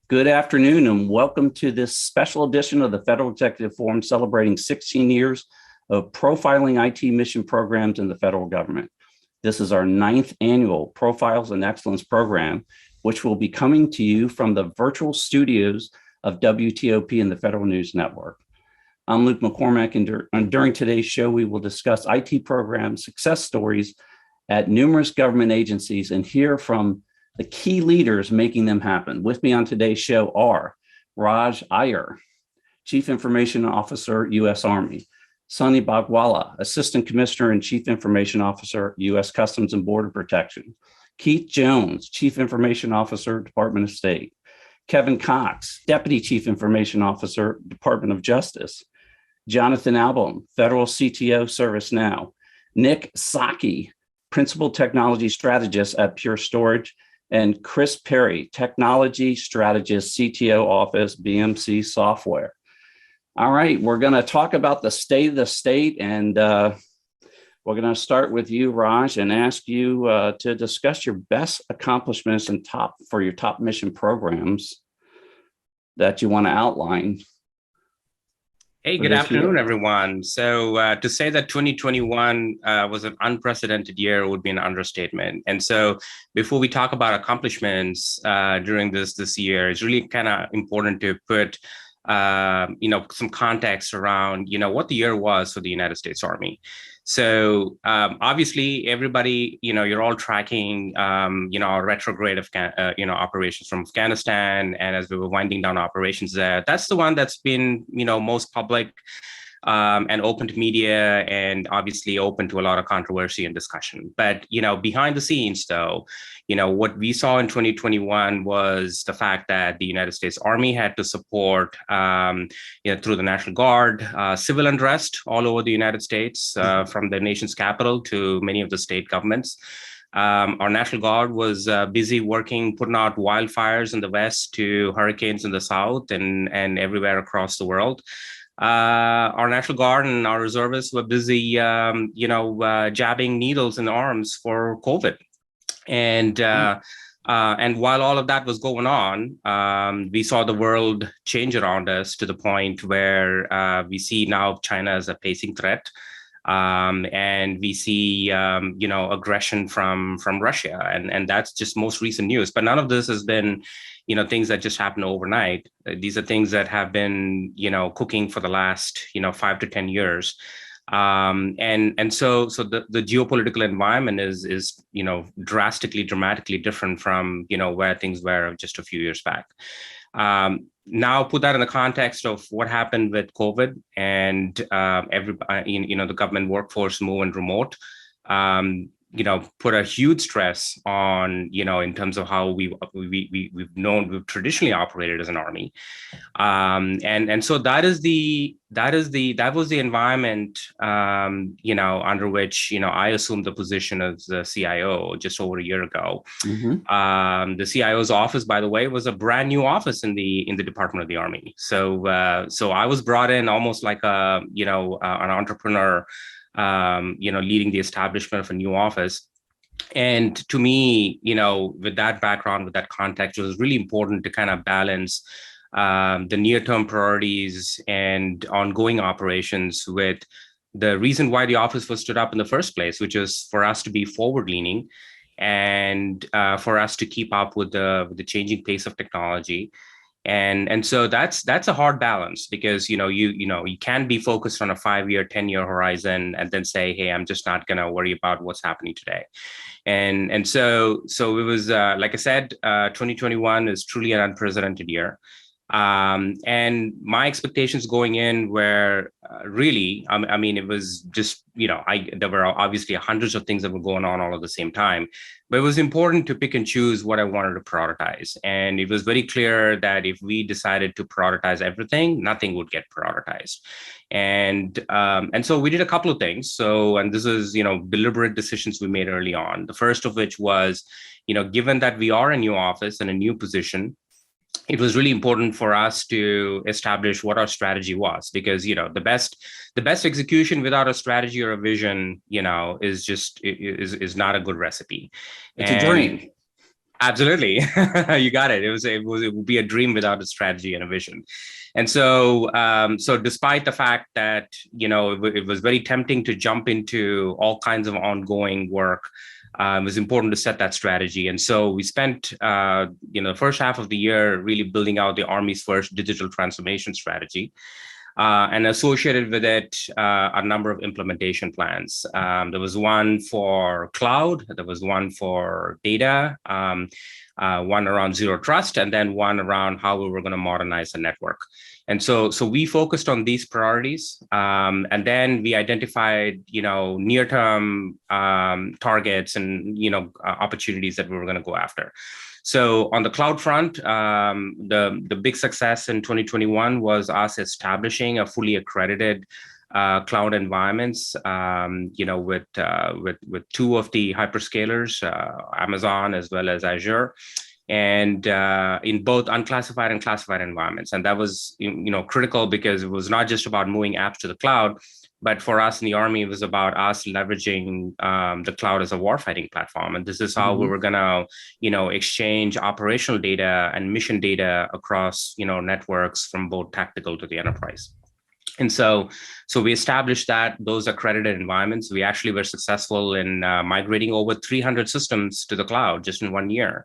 Good afternoon and welcome to this special edition of the Federal Executive Forum celebrating 16 years of profiling IT mission programs in the federal government. This is our 9th annual Profiles and Excellence program, which will be coming to you from the virtual studios of WTOP and the Federal News Network. I'm Luke McCormack, and during today's show, we will discuss IT program success stories at numerous government agencies and hear from the key leaders making them happen. With me on today's show are Raj Iyer, Chief Information Officer, U.S. Army; Sunny Bagwala, Assistant Commissioner and Chief Information Officer, U.S. Customs and Border Protection; Keith Jones, Chief Information Officer, Department of State; Kevin Cox, Deputy Chief Information Officer, Department of Justice; Jonathan Albom, Federal CTO, ServiceNow; Nick Saki, Principal Technology Strategist at Pure Storage; and Chris Perry, Technology Strategist, CTO Office, BMC Software. All right, we're going to talk about the state of the state, and we're going to start with you, Raj, and ask you to discuss your best accomplishments and your top mission programs that you want to outline. Hey, good afternoon, everyone. So to say that 2021 was an unprecedented year would be an understatement. And so before we talk about accomplishments during this year, it's really kind of important to put some context around, what the year was for the United States Army. So obviously, everybody, you're all tracking, our retrograde of, operations from Afghanistan. And as we were winding down operations there, that's the one that's been, most public and open to media and obviously open to a lot of controversy and discussion. But, behind the scenes, though, what we saw in 2021 was the fact that the United States Army had to support, through the National Guard, civil unrest all over the United States, from the nation's capital to many of the state governments. Our National Guard was busy working, putting out wildfires in the West to hurricanes in the South and everywhere across the world. Our National Guard and our reservists were busy, jabbing needles in the arms for COVID. And while all of that was going on, we saw the world change around us to the point where we see now China as a pacing threat. And we see, aggression from Russia, and that's just most recent news. But none of this has been, things that just happen overnight. These are things that have been, cooking for the last, 5 to 10 years. And so the geopolitical environment is dramatically different from, where things were just a few years back. Now put that in the context of what happened with COVID and the government workforce moving remote, put a huge stress on, in terms of how we've traditionally operated as an army. And so that was the environment, under which, I assumed the position as the CIO just over a year ago. Mm-hmm. The CIO's office, by the way, was a brand new office in the Department of the Army. So I was brought in almost like an entrepreneur, leading the establishment of a new office. And to me, with that background, with that context, it was really important to kind of balance the near-term priorities and ongoing operations with the reason why the office was stood up in the first place, which is for us to be forward-leaning and for us to keep up with the changing pace of technology. And so that's a hard balance because, you can be focused on a 5-year, 10-year horizon and then say, hey, I'm just not going to worry about what's happening today. And so it was, like I said, 2021 is truly an unprecedented year. And my expectations going in were really, it was just, there were obviously hundreds of things that were going on all at the same time, but it was important to pick and choose what I wanted to prioritize. And it was very clear that if we decided to prioritize everything, nothing would get prioritized. And so we did a couple of things. And this is, deliberate decisions we made early on. The first of which was, given that we are a new office and a new position, it was really important for us to establish what our strategy was, because the best execution without a strategy or a vision, is not a good recipe. It's a dream. Absolutely. You got it. It would be a dream without a strategy and a vision. And so, so despite the fact that, it was very tempting to jump into all kinds of ongoing work, it was important to set that strategy. And so we spent, the first half of the year really building out the Army's first digital transformation strategy. And associated with it, a number of implementation plans. There was one for cloud, there was one for data, one around zero trust, and then one around how we were going to modernize the network. And so we focused on these priorities, and then we identified, near-term targets and opportunities that we were going to go after. So on the cloud front, the big success in 2021 was us establishing a fully accredited cloud environments, with two of the hyperscalers, Amazon as well as Azure, and in both unclassified and classified environments. And that was critical because it was not just about moving apps to the cloud, but for us in the Army, it was about us leveraging the cloud as a warfighting platform. And this is how we were going to, exchange operational data and mission data across, networks from both tactical to the enterprise. And so we established those accredited environments. We actually were successful in migrating over 300 systems to the cloud just in 1 year.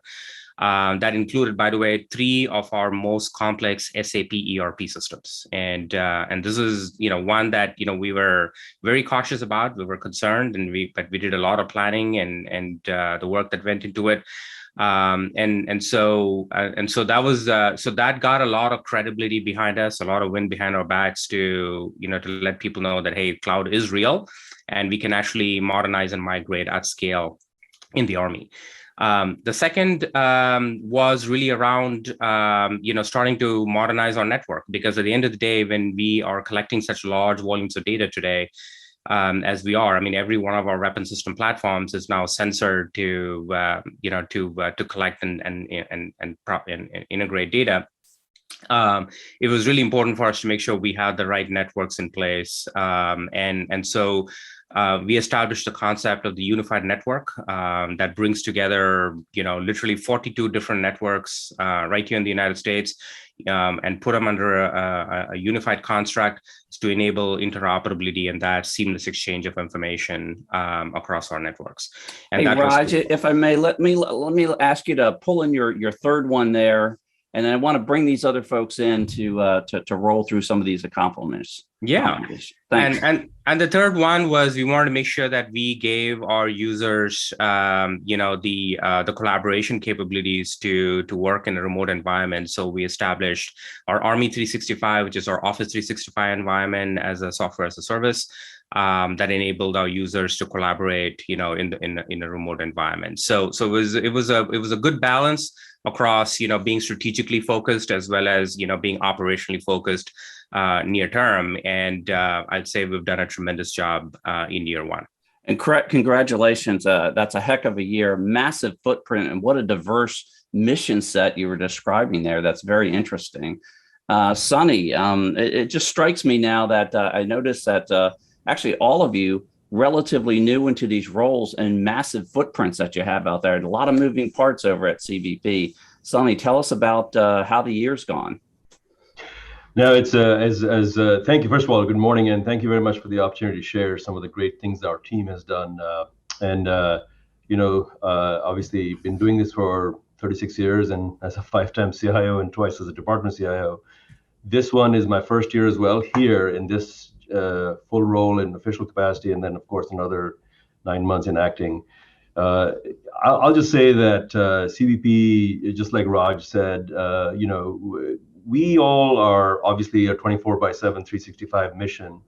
That included, by the way, 3 of our most complex SAP ERP systems. And this is, one that, we were very cautious about. We were concerned, but we did a lot of planning and the work that went into it. And so that was, so that got a lot of credibility behind us, a lot of wind behind our backs to let people know that, hey, cloud is real and we can actually modernize and migrate at scale in the Army. The second was really around, starting to modernize our network, because at the end of the day, when we are collecting such large volumes of data today, as we are, I mean, every one of our weapon system platforms is now censored to collect and integrate data. It was really important for us to make sure we had the right networks in place, and so we established the concept of the unified network that brings together, literally 42 different networks right here in the United States, and put them under a unified construct to enable interoperability and that seamless exchange of information across our networks. And hey, Raj, if I may, let me ask you to pull in your third one there. And then I want to bring these other folks in to roll through some of these accomplishments. Yeah, and the third one was we wanted to make sure that we gave our users, the collaboration capabilities to work in a remote environment. So we established our Army 365, which is our Office 365 environment, as a software as a service. That enabled our users to collaborate, in a remote environment. So it was a good balance across, being strategically focused as well as, being operationally focused near term. And I'd say we've done a tremendous job in year 1. And congratulations. That's a heck of a year, massive footprint, and what a diverse mission set you were describing there. That's very interesting. Sunny, it just strikes me now that I noticed that actually all of you relatively new into these roles and massive footprints that you have out there. A lot of moving parts over at CBP. Sunny, tell us about how the year's gone. No, it's thank you. First of all, good morning, and thank you very much for the opportunity to share some of the great things that our team has done. Obviously been doing this for 36 years and as a 5-time CIO and twice as a department CIO. This one is my first year as well here in this full role in official capacity, and then of course another 9 months in acting. I'll just say that CBP, just like Raj said, we all are obviously a 24/7, 365 mission,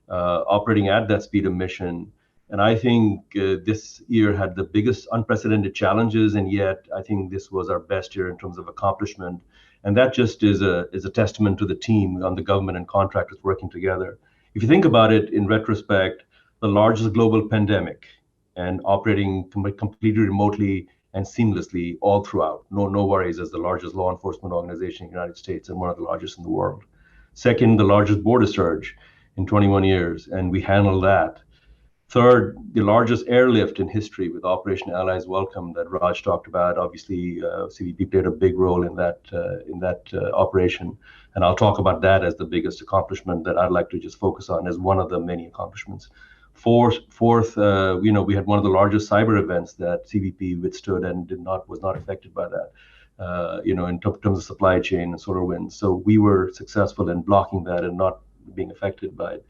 operating at that speed of mission. And I think this year had the biggest unprecedented challenges, and yet I think this was our best year in terms of accomplishment. And that just is a testament to the team on the government and contractors working together. If you think about it in retrospect, the largest global pandemic and operating completely remotely and seamlessly all throughout, no worries, as the largest law enforcement organization in the United States and one of the largest in the world. Second, the largest border surge in 21 years, and we handled that. Third, the largest airlift in history with Operation Allies Welcome that Raj talked about. Obviously, CBP played a big role in that operation, and I'll talk about that as the biggest accomplishment that I'd like to just focus on as one of the many accomplishments. Fourth, we had one of the largest cyber events that CBP withstood and was not affected by that. In terms of supply chain and SolarWinds. So we were successful in blocking that and not being affected by it.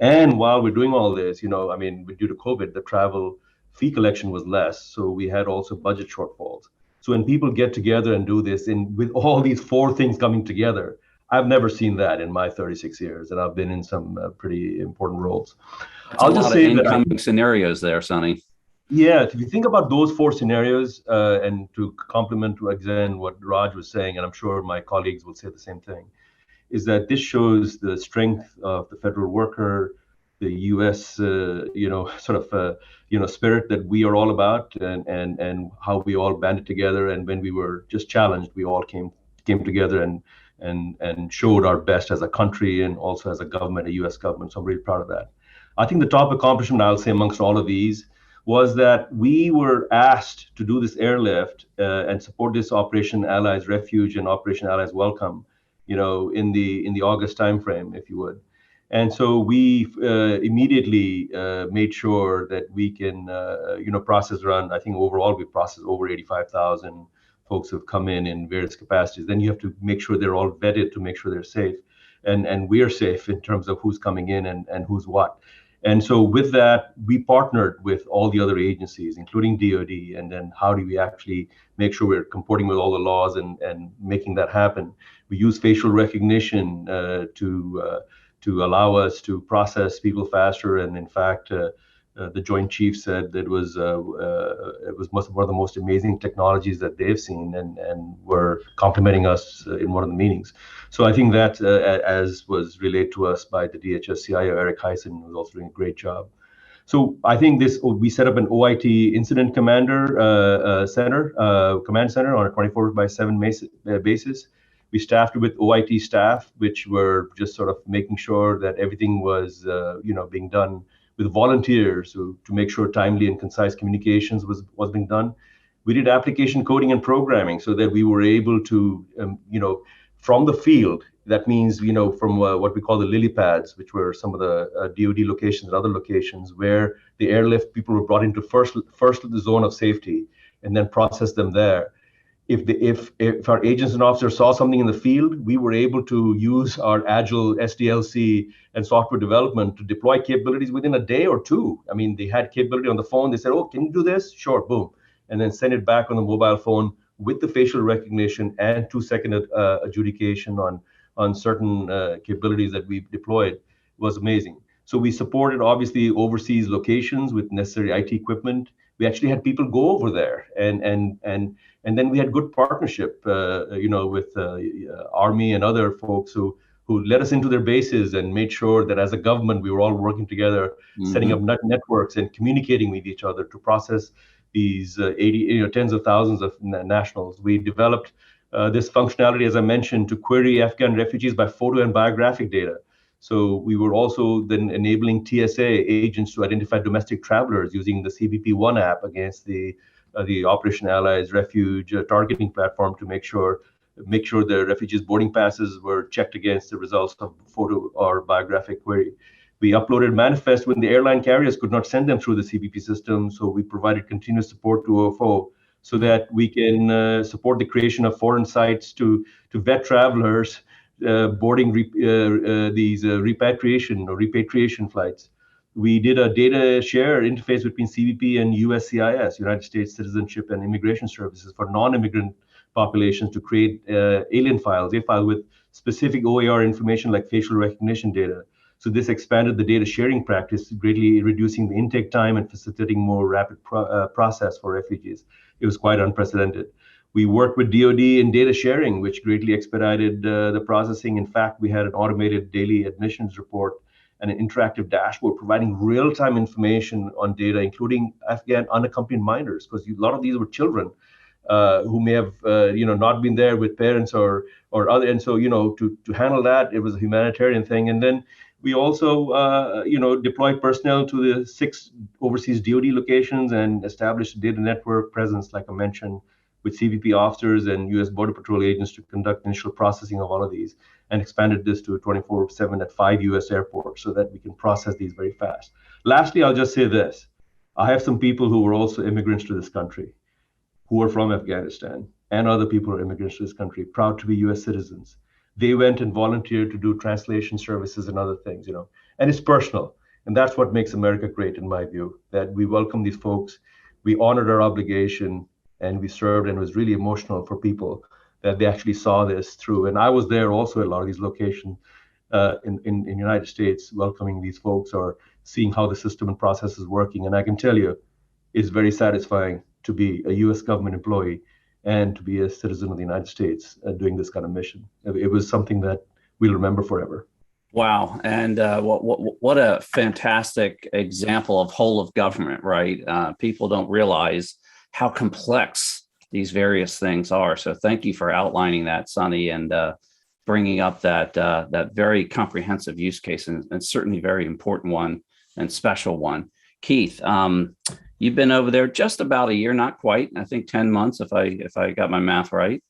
And while we're doing all this, due to COVID, the travel fee collection was less. So we had also budget shortfalls. So when people get together and do this, and with all these four things coming together, I've never seen that in my 36 years, and I've been in some pretty important roles. I'll just say that incoming scenarios there, Sonny. Yeah, if you think about those four scenarios, and to complement again what Raj was saying, and I'm sure my colleagues will say the same thing, is that this shows the strength of the federal worker, the U.S. Spirit that we are all about, and how we all banded together. And when we were just challenged, we all came together and showed our best as a country and also as a government, a U.S. government. So I'm really proud of that. I think the top accomplishment, I'll say, amongst all of these, was that we were asked to do this airlift and support this Operation Allies Refuge and Operation Allies Welcome, in the August timeframe, if you would. And so we immediately made sure that we can, process around, I think overall we processed over 85,000 folks who've come in various capacities. Then you have to make sure they're all vetted to make sure they're safe. And we're safe in terms of who's coming in and who's what. And so with that, we partnered with all the other agencies, including DoD, and then how do we actually make sure we're comporting with all the laws and making that happen. We use facial recognition to allow us to process people faster. And in fact, the Joint Chiefs said that it was one of the most amazing technologies that they've seen, and were complimenting us in one of the meetings. So I think that, as was relayed to us by the DHS CIO, Eric Heisen, was also doing a great job. So I think we set up an OIT incident command center on a 24/7 basis. We staffed it with OIT staff, which were just sort of making sure that everything was, being done with volunteers to make sure timely and concise communications was being done. We did application coding and programming so that we were able to, from the field, that means, from what we call the lily pads, which were some of the DoD locations and other locations where the airlift people were brought into first the zone of safety and then process them there. If our agents and officers saw something in the field, we were able to use our agile SDLC and software development to deploy capabilities within a day or two. I mean, they had capability on the phone. They said, "Oh, can you do this?" Sure, boom, and then send it back on the mobile phone with the facial recognition and 2-second adjudication on certain capabilities that we deployed. It was amazing. So we supported obviously overseas locations with necessary IT equipment. We actually had people go over there, and then we had good partnership, with Army and other folks who let us into their bases and made sure that as a government we were all working together, setting up networks and communicating with each other to process these tens of thousands of nationals. We developed this functionality, as I mentioned, to query Afghan refugees by photo and biographic data. So we were also then enabling TSA agents to identify domestic travelers using the CBP One app against the Operation Allies Refuge targeting platform to make sure the refugees' boarding passes were checked against the results of photo or biographic query. We uploaded manifests when the airline carriers could not send them through the CBP system, so we provided continuous support to OFO so that we can support the creation of foreign sites to vet travelers boarding these repatriation flights. We did a data share interface between CBP and USCIS, United States Citizenship and Immigration Services, for non-immigrant populations to create alien files, a file with specific OAR information like facial recognition data. So this expanded the data sharing practice, greatly reducing the intake time and facilitating more rapid process for refugees. It was quite unprecedented. We worked with DoD in data sharing, which greatly expedited the processing. In fact, we had an automated daily admissions report and an interactive dashboard providing real-time information on data, including Afghan unaccompanied minors, because a lot of these were children who may have not been there with parents or other. And so to handle that, it was a humanitarian thing. And then We also, deployed personnel to the 6 overseas DoD locations and established a data network presence, like I mentioned, with CBP officers and U.S. Border Patrol agents to conduct initial processing of all of these, and expanded this to 24/7 at 5 U.S. airports so that we can process these very fast. Lastly, I'll just say this. I have some people who were also immigrants to this country, who are from Afghanistan, and other people who are immigrants to this country, proud to be U.S. citizens. They went and volunteered to do translation services and other things, and it's personal. And that's what makes America great, in my view, that we welcome these folks, we honored our obligation, and we served, and it was really emotional for people that they actually saw this through. And I was there also at a lot of these locations in the United States, welcoming these folks or seeing how the system and process is working. And I can tell you, it's very satisfying to be a U.S. government employee and to be a citizen of the United States doing this kind of mission. It was something that we'll remember forever. Wow. And what a fantastic example of whole of government, right? People don't realize how complex these various things are. So thank you for outlining that, Sunny, and bringing up that very comprehensive use case and certainly very important one and special one. Keith, you've been over there just about a year, not quite, I think 10 months, if I got my math right.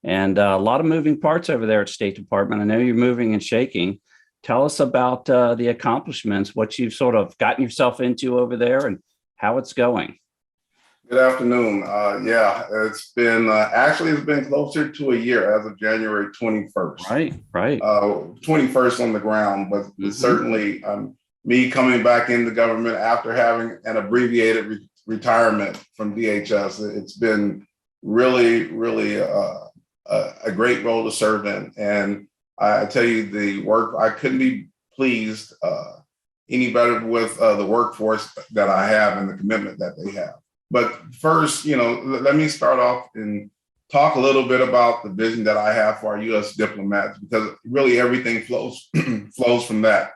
And a lot of moving parts over there at State Department. I know you're moving and shaking. Tell us about the accomplishments, what you've sort of gotten yourself into over there and how it's going. Good afternoon. Yeah, it's been it's been closer to a year as of January 21st. Right. 21st on the ground, but certainly me coming back into government after having an abbreviated retirement from DHS, it's been really a great role to serve in. And I tell you, the work, I couldn't be pleased any better with the workforce that I have and the commitment that they have. But first, let me start off and talk a little bit about the vision that I have for our U.S. diplomats, because really everything flows from that.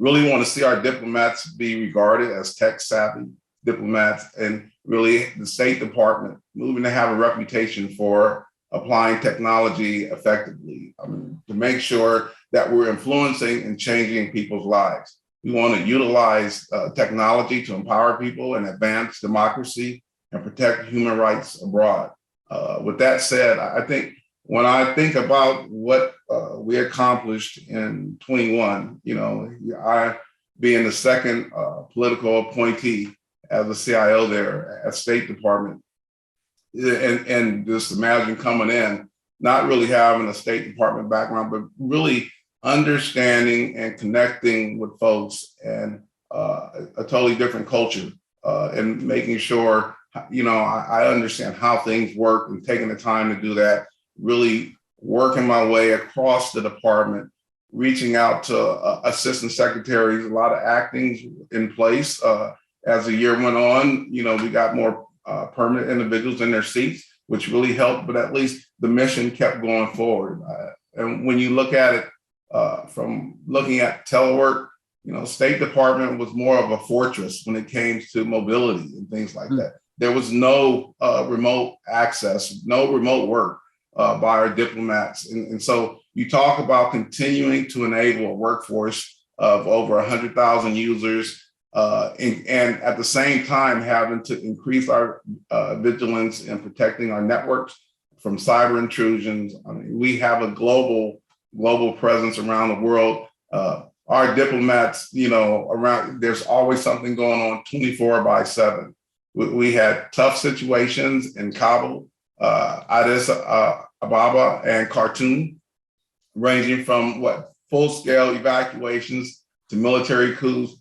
Really want to see our diplomats be regarded as tech-savvy diplomats, and really the State Department moving to have a reputation for applying technology effectively, to make sure that we're influencing and changing people's lives. We want to utilize technology to empower people and advance democracy and protect human rights abroad. With that said, I think when I think about what we accomplished in 21, I being the second political appointee as a CIO there at State Department, and just imagine coming in, not really having a State Department background, but really understanding and connecting with folks and a totally different culture, and making sure, I understand how things work and taking the time to do that, really working my way across the department, reaching out to assistant secretaries, a lot of actings in place. As the year went on, we got more permanent individuals in their seats, which really helped, but at least the mission kept going forward. And when you look at it, from looking at telework, State Department was more of a fortress when it came to mobility and things like that. There was no remote access, no remote work by our diplomats. And so you talk about continuing to enable a workforce of over 100,000 users, and at the same time having to increase our vigilance in protecting our networks from cyber intrusions. We have a global presence around the world. Our diplomats, around, there's always something going on 24/7. We had tough situations in Kabul, Addis Ababa, and Khartoum, ranging from full-scale evacuations to military coups.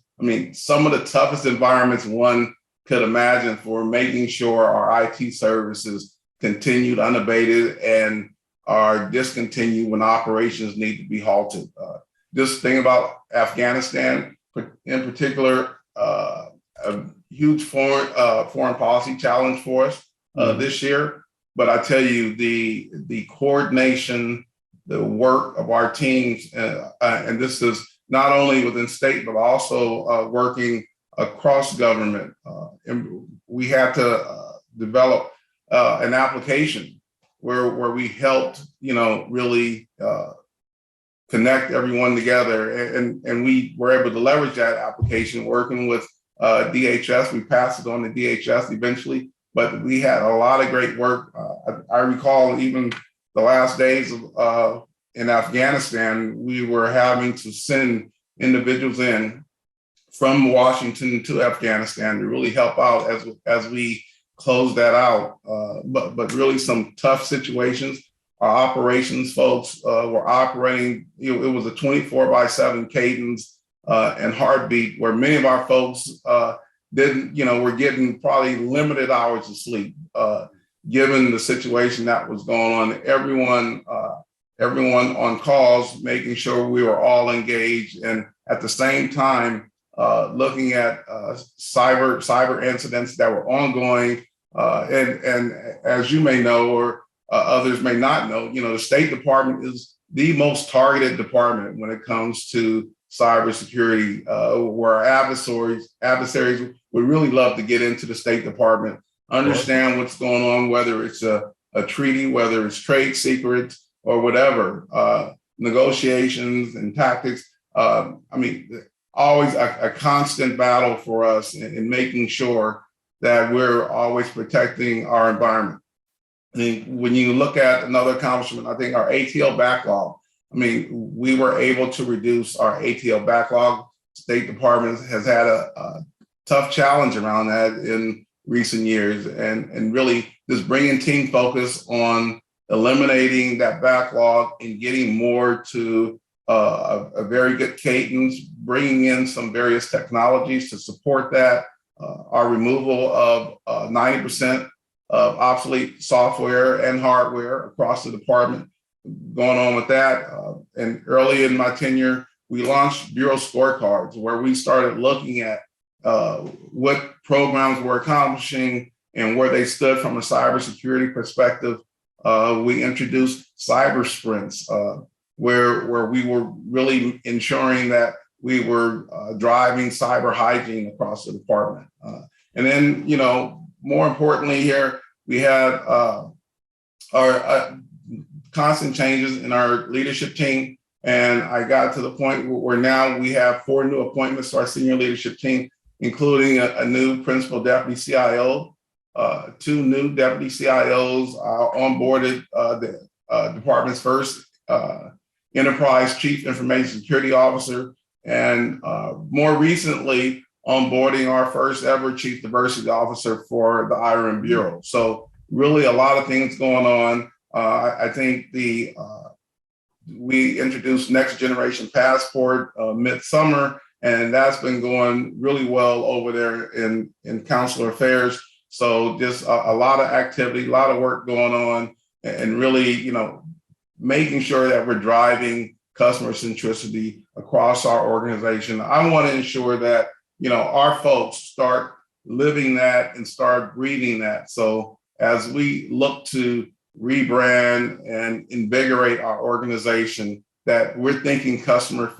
Some of the toughest environments one could imagine for making sure our IT services continued unabated and are discontinued when operations need to be halted. This thing about Afghanistan, in particular, a huge foreign policy challenge for us this year. But I tell you, the coordination, the work of our teams, and this is not only within state, but also working across government. And we had to develop an application where we helped, really connect everyone together. And we were able to leverage that application working with DHS. We passed it on to DHS eventually, but we had a lot of great work. I recall even the last days of in Afghanistan, we were having to send individuals in from Washington to Afghanistan to really help out as we close that out. But really some tough situations. Our operations folks were operating, it was a 24/7 cadence and heartbeat where many of our folks were getting probably limited hours of sleep, given the situation that was going on. Everyone on calls, making sure we were all engaged, and at the same time, looking at cyber incidents that were ongoing. And as you may know, or others may not know, the State Department is the most targeted department when it comes to cybersecurity, where our adversaries would really love to get into the State Department, understand what's going on, whether it's a treaty, whether it's trade secrets or whatever, negotiations and tactics. Always a constant battle for us in making sure that we're always protecting our environment. I mean, when you look at another accomplishment, I think our ATL backlog, we were able to reduce our ATL backlog. State Department has had a tough challenge around that in recent years, and really just bringing team focus on eliminating that backlog and getting more to a very good cadence, bringing in some various technologies to support that. Our removal of 90% of obsolete software and hardware across the department, going on with that. And early in my tenure, we launched Bureau scorecards, where we started looking at what programs were accomplishing and where they stood from a cybersecurity perspective. We introduced cyber sprints, where we were really ensuring that we were driving cyber hygiene across the department. And then, more importantly here, we had our constant changes in our leadership team. And I got to the point where now we have 4 new appointments to our senior leadership team, including a new principal deputy CIO, 2 new deputy CIOs onboarded the department's first enterprise chief information security officer, and more recently onboarding our first ever chief diversity officer for the IRM Bureau. So really a lot of things going on. I think we introduced next generation passport midsummer, and that's been going really well over there in consular affairs. So just a lot of activity, a lot of work going on, and really, making sure that we're driving customer centricity across our organization. I want to ensure that, our folks start living that and start breathing that. So as we look to rebrand and invigorate our organization, that we're thinking customer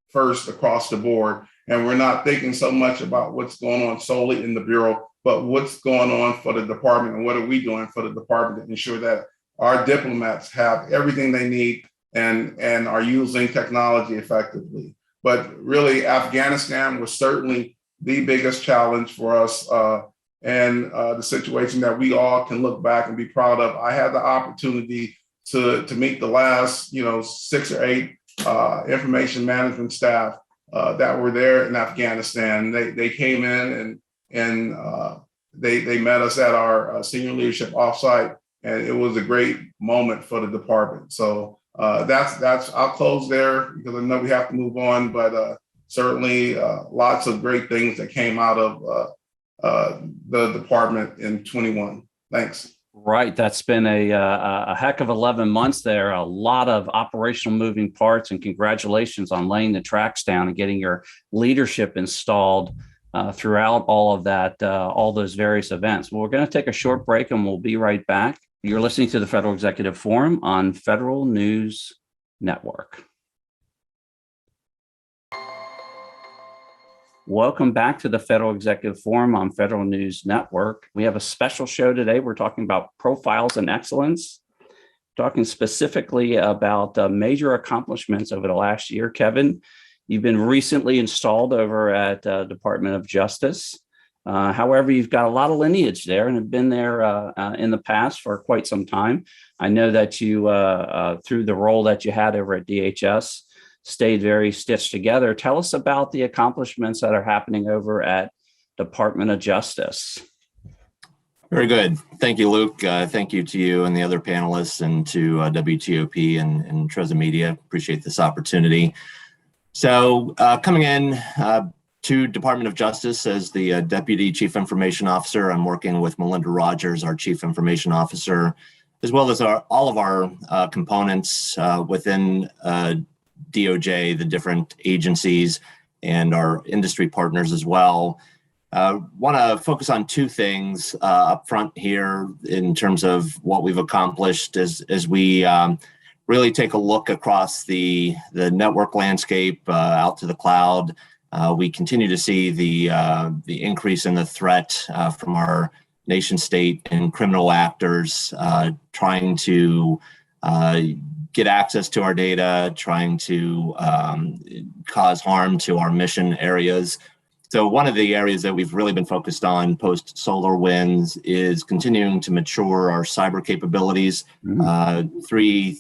first across the board. And we're not thinking so much about what's going on solely in the Bureau, but what's going on for the department and what are we doing for the department to ensure that our diplomats have everything they need and are using technology effectively. But really, Afghanistan was certainly the biggest challenge for us, and the situation that we all can look back and be proud of. I had the opportunity to meet the last, 6 or 8 information management staff that were there in Afghanistan. They came in and they met us at our senior leadership offsite, and it was a great moment for the department. So that's I'll close there because I know we have to move on, but certainly lots of great things that came out of the department in 21. Thanks. Right. That's been a heck of 11 months there, a lot of operational moving parts, and congratulations on laying the tracks down and getting your leadership installed throughout all of that, all those various events. Well, we're going to take a short break and we'll be right back. You're listening to the Federal Executive Forum on Federal News Network. Welcome back to the Federal Executive Forum on Federal News Network. We have a special show today. We're talking about profiles and excellence. talking specifically about major accomplishments over the last year. Kevin, you've been recently installed over at Department of Justice. However, you've got a lot of lineage there and have been there in the past for quite some time. I know that you, through the role that you had over at DHS, stayed very stitched together. Tell us about the accomplishments that are happening over at Department of Justice. Very good. Thank you, Luke. Thank you to you and the other panelists, and to WTOP and Treza Media. Appreciate this opportunity. So coming in to Department of Justice as the Deputy Chief Information Officer, I'm working with Melinda Rogers, our Chief Information Officer, as well as all of our components within DOJ, the different agencies, and our industry partners as well. Want to focus on two things up front here in terms of what we've accomplished as we really take a look across the network landscape out to the cloud. We continue to see the increase in the threat from our nation state and criminal actors trying to get access to our data, trying to cause harm to our mission areas. So one of the areas that we've really been focused on post SolarWinds is continuing to mature our cyber capabilities. Three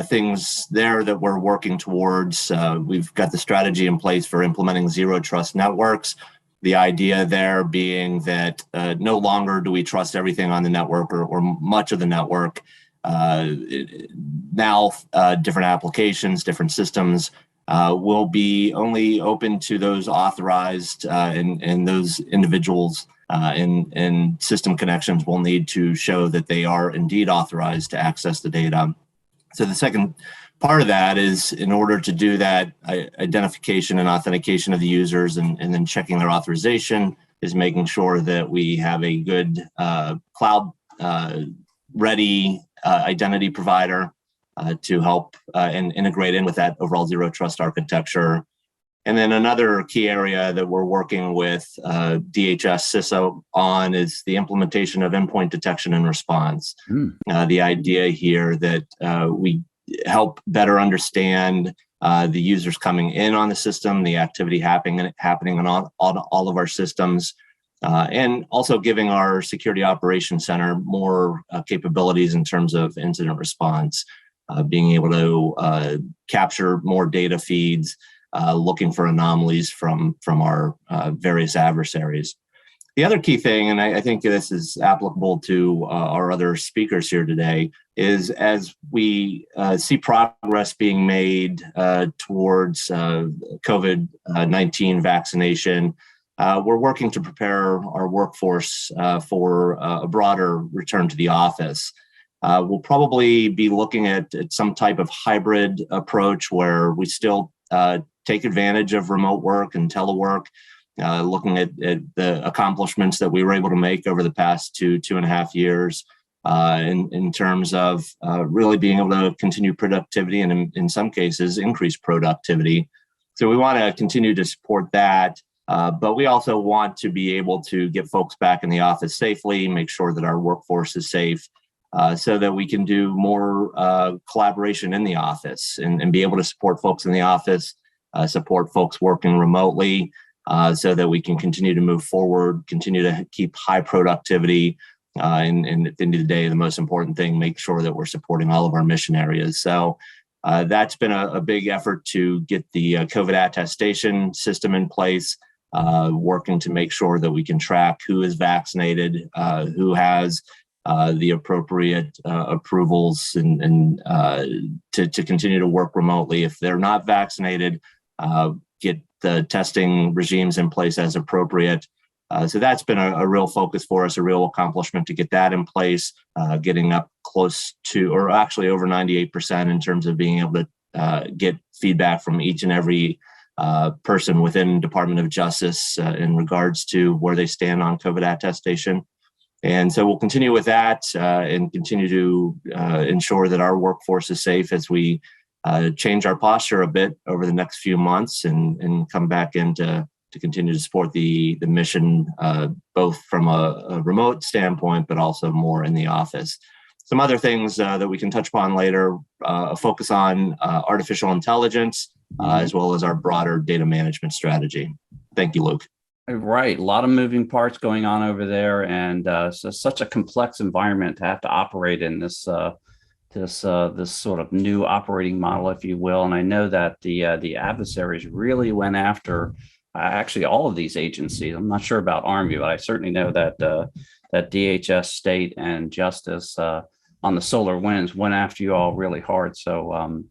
things there that we're working towards. We've got the strategy in place for implementing zero trust networks. The idea there being that no longer do we trust everything on the network or much of the network. Now different applications, different systems will be only open to those authorized and those individuals and system connections will need to show that they are indeed authorized to access the data. So the second part of that is, in order to do that identification and authentication of the users and then checking their authorization, is making sure that we have a good cloud ready identity provider to help and integrate in with that overall zero trust architecture. And then another key area that we're working with DHS CISO on is the implementation of endpoint detection and response. The idea here that we help better understand the users coming in on the system, the activity happening on all of our systems, and also giving our Security Operations Center more capabilities in terms of incident response. Being able to capture more data feeds, looking for anomalies from our various adversaries. The other key thing, and I think this is applicable to our other speakers here today, is as we see progress being made towards COVID-19 vaccination, we're working to prepare our workforce for a broader return to the office. We'll probably be looking at some type of hybrid approach where we still take advantage of remote work and telework, looking at the accomplishments that we were able to make over the past 2.5 years in terms of really being able to continue productivity and in some cases increase productivity. So we want to continue to support that. But we also want to be able to get folks back in the office safely, make sure that our workforce is safe, so that we can do more collaboration in the office and be able to support folks in the office, support folks working remotely, so that we can continue to move forward, continue to keep high productivity, and at the end of the day, the most important thing, make sure that we're supporting all of our mission areas. So that's been a big effort to get the COVID attestation system in place, working to make sure that we can track who is vaccinated, who has the appropriate approvals and to continue to work remotely. If they're not vaccinated, get the testing regimes in place as appropriate. So that's been a real focus for us, a real accomplishment to get that in place, getting up close to, or actually over 98% in terms of being able to get feedback from each and every person within Department of Justice in regards to where they stand on COVID attestation. And so we'll continue with that and continue to ensure that our workforce is safe as we change our posture a bit over the next few months and come back in to continue to support the mission, both from a remote standpoint, but also more in the office. some other things that we can touch upon later, a focus on artificial intelligence, as well as our broader data management strategy. Thank you, Luke. Right. A lot of moving parts going on over there, and so such a complex environment to have to operate in this sort of new operating model, if you will. And I know that the adversaries really went after actually all of these agencies. I'm not sure about Army, but I certainly know that that DHS, State, and Justice on the solar winds went after you all really hard. So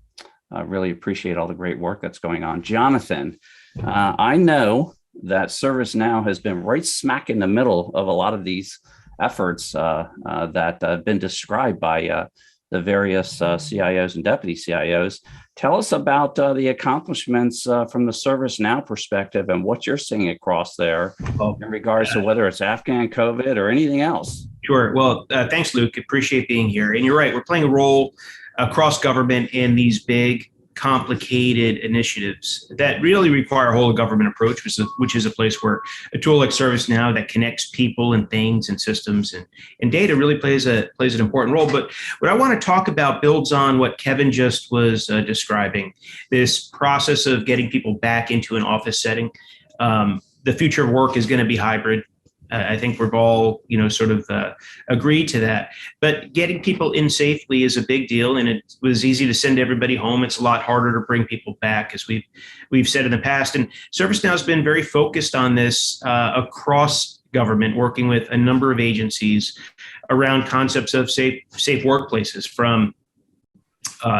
I really appreciate all the great work that's going on. Jonathan, I know that ServiceNow has been right smack in the middle of a lot of these efforts that have been described by the various CIOs and deputy CIOs. Tell us about the accomplishments from the ServiceNow perspective and what you're seeing across there in regards to whether it's Afghan COVID or anything else. Sure. Well, thanks, Luke. Appreciate being here. And you're right, we're playing a role across government in these big, complicated initiatives that really require a whole of government approach, which is a place where a tool like ServiceNow that connects people and things and systems and data really plays an important role. But what I want to talk about builds on what Kevin just was describing, this process of getting people back into an office setting. The future of work is going to be hybrid. I think we've all, sort of agreed to that. But getting people in safely is a big deal, and it was easy to send everybody home. It's a lot harder to bring people back, as we've said in the past. And ServiceNow has been very focused on this across government, working with a number of agencies around concepts of safe workplaces, from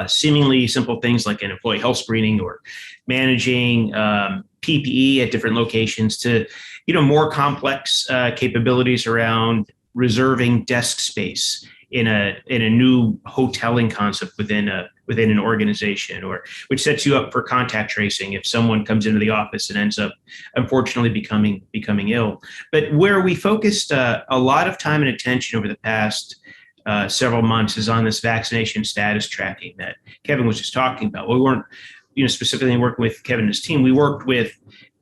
seemingly simple things like an employee health screening or managing PPE at different locations to more complex capabilities around reserving desk space in a new hoteling concept within an organization, or which sets you up for contact tracing if someone comes into the office and ends up unfortunately becoming ill. But where we focused a lot of time and attention over the past several months is on this vaccination status tracking that Kevin was just talking about. We weren't specifically working with Kevin and his team. We worked with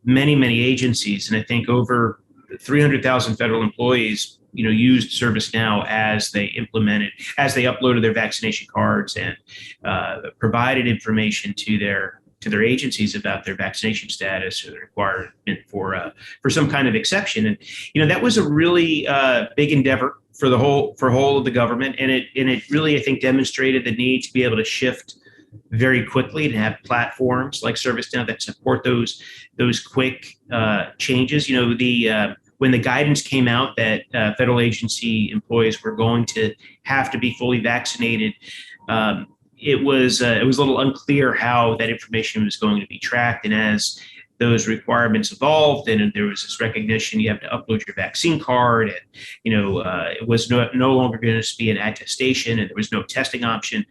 many agencies, and I think over 300,000 federal employees, used ServiceNow as they uploaded their vaccination cards and provided information to their agencies about their vaccination status or the requirement for some kind of exception. And that was a really big endeavor for whole of the government, and it really, I think, demonstrated the need to be able to shift very quickly and have platforms like ServiceNow that support those quick changes. When the guidance came out that federal agency employees were going to have to be fully vaccinated, it was a little unclear how that information was going to be tracked. And as those requirements evolved, and there was this recognition you have to upload your vaccine card, and it was no longer going to be an attestation, and there was no testing option.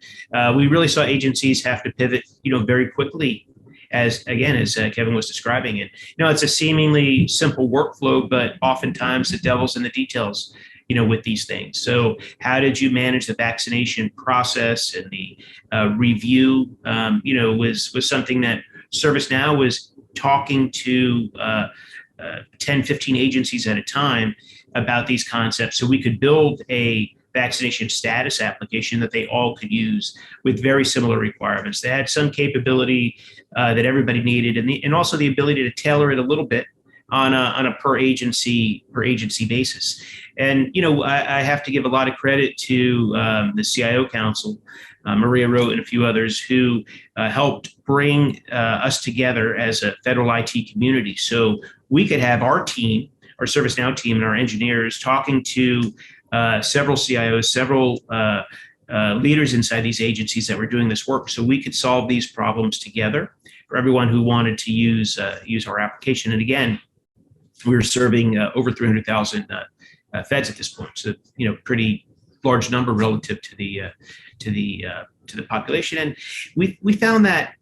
We really saw agencies have to pivot, very quickly, as Kevin was describing it. It's a seemingly simple workflow, but oftentimes the devil's in the details, with these things. So how did you manage the vaccination process and the review? Was something that ServiceNow was talking to 10, 15 agencies at a time about these concepts, so we could build a vaccination status application that they all could use with very similar requirements. They had some capability that everybody needed, and also the ability to tailor it a little bit on a per agency basis. And I have to give a lot of credit to the CIO Council, Maria Rote and a few others, who helped bring us together as a federal IT community, so we could have our team, our ServiceNow team, and our engineers talking to several CIOs, several leaders inside these agencies that were doing this work, so we could solve these problems together for everyone who wanted to use our application. And again, we were serving over 300,000 feds at this point, so pretty large number relative to the population. And we found that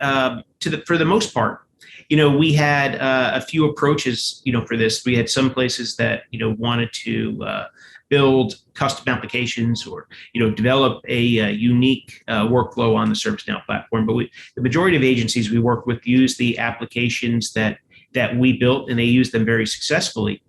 for the most part, we had a few approaches, for this. We had some places that wanted to build custom applications or develop a unique workflow on the ServiceNow platform. But the majority of agencies we work with use the applications that that we built, and they use them very successfully.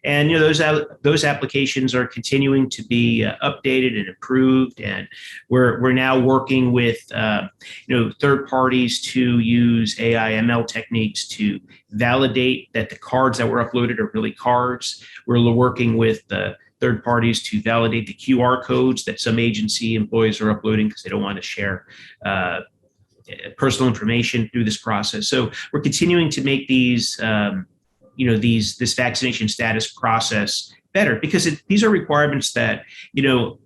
And those applications are continuing to be updated and improved. And we're now working with third parties to use AI ML techniques to validate that the cards that were uploaded are really cards. We're working with third parties to validate the QR codes that some agency employees are uploading because they don't want to share personal information through this process. So we're continuing to make these, this vaccination status process better, because these are requirements that,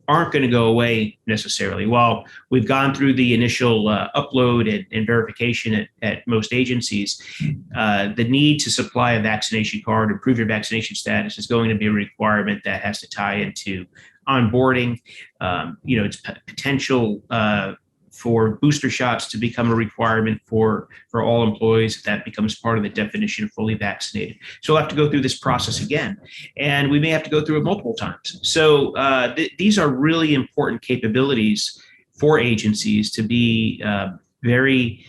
aren't going to go away necessarily. While we've gone through the initial upload and verification at most agencies, the need to supply a vaccination card and prove your vaccination status is going to be a requirement that has to tie into onboarding. It's potential for booster shots to become a requirement for all employees. That becomes part of the definition of fully vaccinated. So we'll have to go through this process again, and we may have to go through it multiple times. So these are really important capabilities for agencies to be very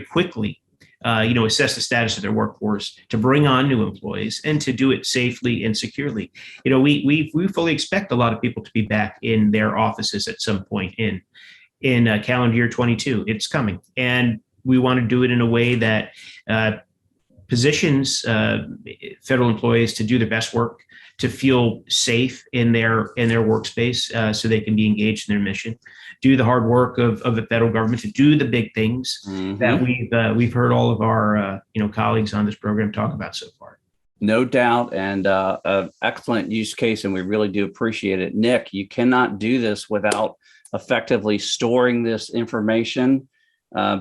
quickly assess the status of their workforce, to bring on new employees, and to do it safely and securely. We fully expect a lot of people to be back in their offices at some point in calendar year 22. It's coming, and we want to do it in a way that positions federal employees to do their best work, to feel safe in their workspace, so they can be engaged in their mission, do the hard work of the federal government, to do the big things that we've heard all of our colleagues on this program talk about so far. No doubt, and an excellent use case, and we really do appreciate it. Nick, you cannot do this without effectively storing this information,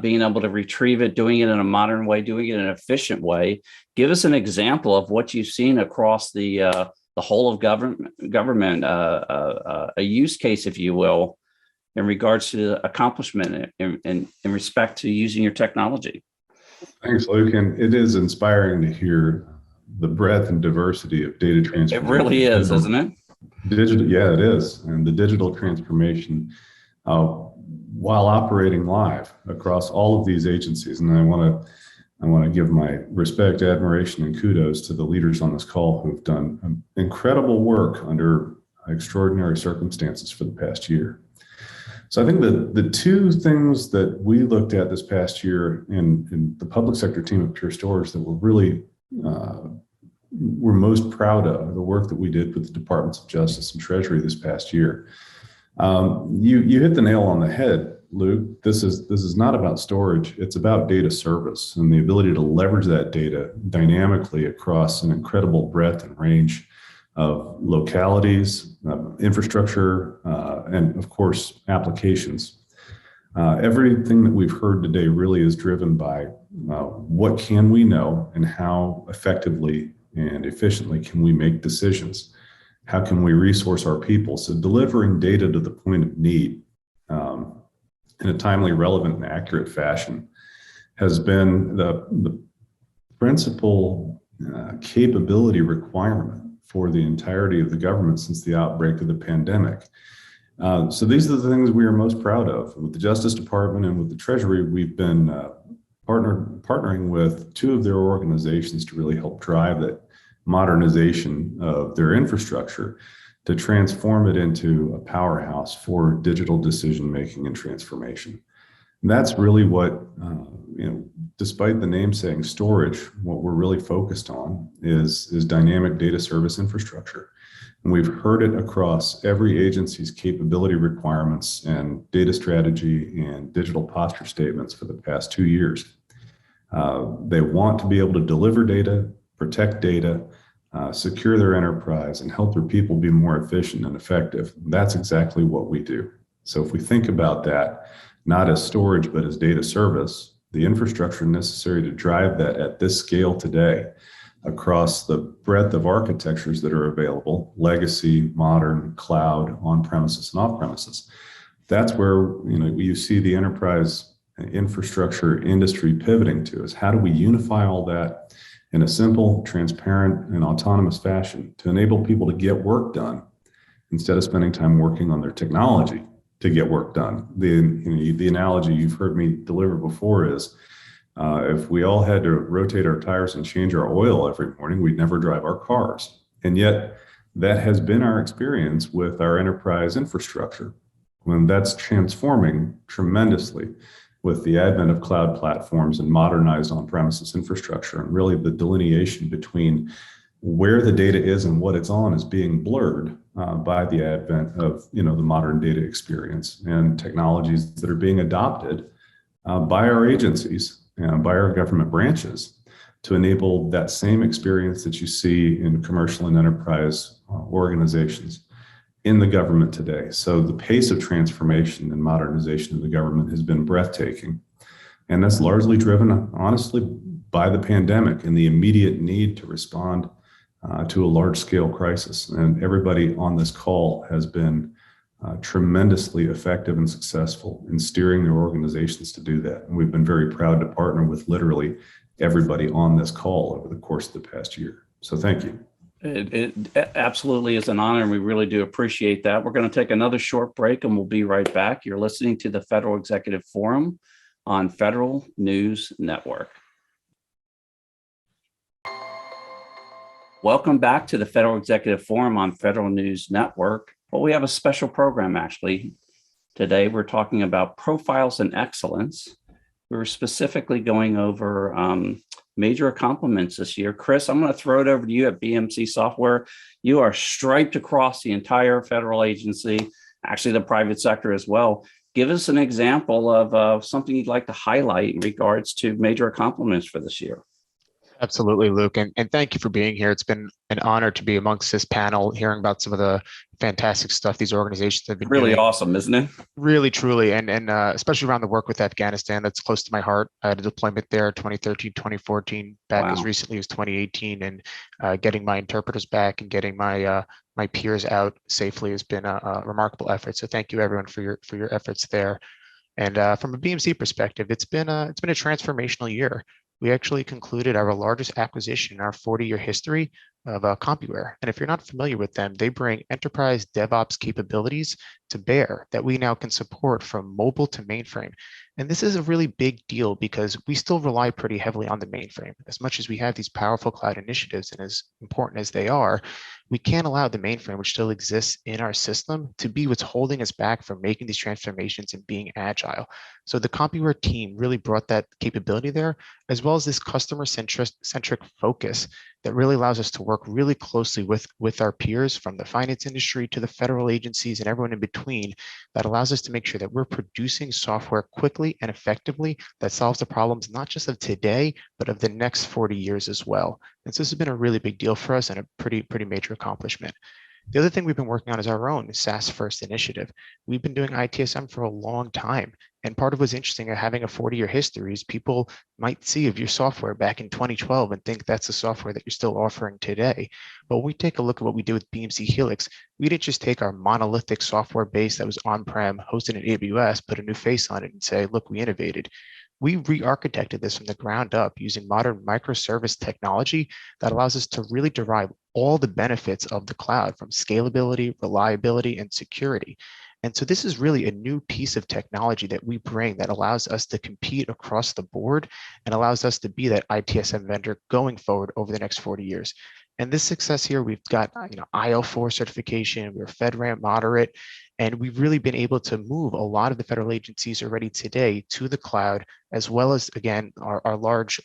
being able to retrieve it, doing it in a modern way, doing it in an efficient way. Give us an example of what you've seen across the whole of government, a use case, if you will, in regards to accomplishment in respect to using your technology. Thanks, Luke. And it is inspiring to hear the breadth and diversity of data transformation. It really is, isn't it? Digital, yeah, it is. And the digital transformation while operating live across all of these agencies. And I want to give my respect, admiration, and kudos to the leaders on this call who've done incredible work under extraordinary circumstances for the past year. So I think the two things that we looked at this past year in the public sector team at Pure Storage that we're most proud of, the work that we did with the Departments of Justice and Treasury this past year. You hit the nail on the head, Luke. This is not about storage. It's about data service and the ability to leverage that data dynamically across an incredible breadth and range of localities, infrastructure, and of course, applications. Everything that we've heard today really is driven by what can we know and how effectively and efficiently can we make decisions? How can we resource our people? So delivering data to the point of need in a timely, relevant, and accurate fashion has been the principal capability requirement for the entirety of the government since the outbreak of the pandemic. So these are the things we are most proud of. With the Justice Department and with the Treasury, we've been partnering with two of their organizations to really help drive that modernization of their infrastructure to transform it into a powerhouse for digital decision-making and transformation. And that's really what, despite the name saying storage, what we're really focused on is dynamic data service infrastructure. And we've heard it across every agency's capability requirements and data strategy and digital posture statements for the past 2 years. They want to be able to deliver data, protect data, secure their enterprise, and help their people be more efficient and effective. That's exactly what we do. So if we think about that, not as storage, but as data service, the infrastructure necessary to drive that at this scale today across the breadth of architectures that are available, legacy, modern, cloud, on-premises, and off-premises. That's where you see the enterprise infrastructure industry pivoting to, is how do we unify all that in a simple, transparent, and autonomous fashion to enable people to get work done instead of spending time working on their technology to get work done. The analogy you've heard me deliver before is, If we all had to rotate our tires and change our oil every morning, we'd never drive our cars. And yet that has been our experience with our enterprise infrastructure. When that's transforming tremendously with the advent of cloud platforms and modernized on-premises infrastructure, and really the delineation between where the data is and what it's on is being blurred by the advent of the modern data experience and technologies that are being adopted by our agencies and by our government branches to enable that same experience that you see in commercial and enterprise organizations in the government today. So the pace of transformation and modernization in the government has been breathtaking. And that's largely driven, honestly, by the pandemic and the immediate need to respond to a large-scale crisis. And everybody on this call has been tremendously effective and successful in steering their organizations to do that. And we've been very proud to partner with literally everybody on this call over the course of the past year. So thank you. It absolutely is an honor, and we really do appreciate that. We're going to take another short break, and we'll be right back. You're listening to the Federal Executive Forum on Federal News Network. Welcome back to the Federal Executive Forum on Federal News Network. Well, we have a special program, actually. Today, we're talking about profiles and excellence. We're specifically going over major accomplishments this year. Chris, I'm going to throw it over to you at BMC Software. You are striped across the entire federal agency, actually the private sector as well. Give us an example of something you'd like to highlight in regards to major accomplishments for this year. Absolutely, Luke, and thank you for being here. It's been an honor to be amongst this panel, hearing about some of the fantastic stuff these organizations have been really doing. Awesome, isn't it? Really, truly, and especially around the work with Afghanistan, that's close to my heart. I had a deployment there 2013, 2014, back as recently as 2018, and getting my interpreters back and getting my my peers out safely has been a remarkable effort. So thank you, everyone, for your efforts there. And from a BMC perspective, it's been a transformational year. We actually concluded our largest acquisition in our 40-year history of CompuWare. And if you're not familiar with them, they bring enterprise DevOps capabilities to bear that we now can support from mobile to mainframe. And this is a really big deal because we still rely pretty heavily on the mainframe. As much as we have these powerful cloud initiatives and as important as they are, we can't allow the mainframe, which still exists in our system, to be what's holding us back from making these transformations and being agile. So the CompuWare team really brought that capability there, as well as this customer-centric focus that really allows us to work really closely with our peers from the finance industry to the federal agencies and everyone in between, that allows us to make sure that we're producing software quickly and effectively that solves the problems not just of today, but of the next 40 years as well. And so this has been a really big deal for us and a pretty major accomplishment. The other thing we've been working on is our own SaaS first initiative. We've been doing ITSM for a long time. And part of what's interesting of having a 40-year history is people might see of your software back in 2012 and think that's the software that you're still offering today. But when we take a look at what we did with BMC Helix, we didn't just take our monolithic software base that was on-prem, hosted in AWS, put a new face on it and say, look, we innovated. We re-architected this from the ground up using modern microservice technology that allows us to really derive all the benefits of the cloud from scalability, reliability, and security. And so this is really a new piece of technology that we bring that allows us to compete across the board and allows us to be that ITSM vendor going forward over the next 40 years. And this success here, we've got IL4 certification, we're FedRAMP moderate, and we've really been able to move a lot of the federal agencies already today to the cloud, as well as, again, our large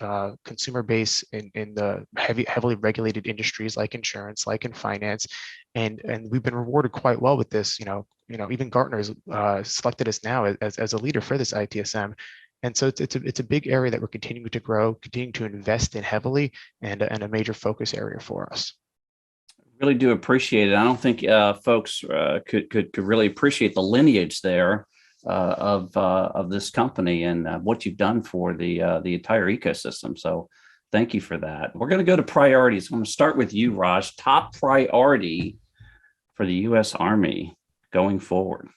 consumer base in the heavily regulated industries like insurance, like in finance. And we've been rewarded quite well with this. Even Gartner has selected us now as a leader for this ITSM. And so it's a big area that we're continuing to grow, continuing to invest in heavily, and a major focus area for us. Really do appreciate it. I don't think folks could really appreciate the lineage there of this company and what you've done for the entire ecosystem. So thank you for that. We're going to go to priorities. I'm going to start with you, Raj. Top priority for the U.S. Army going forward.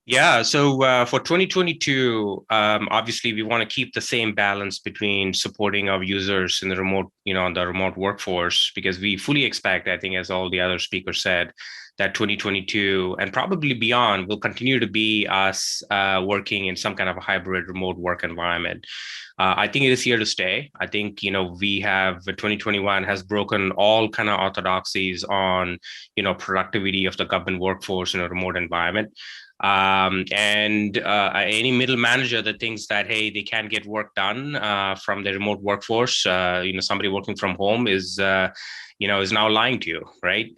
Yeah, so for 2022, obviously we want to keep the same balance between supporting our users in the remote, on the remote workforce, because we fully expect, I think, as all the other speakers said, that 2022 and probably beyond will continue to be us working in some kind of a hybrid remote work environment. I think it is here to stay. I think, we have 2021 has broken all kind of orthodoxies on, productivity of the government workforce in a remote environment. Any middle manager that thinks that, hey, they can get work done from the remote workforce, somebody working from home is now lying to you, right?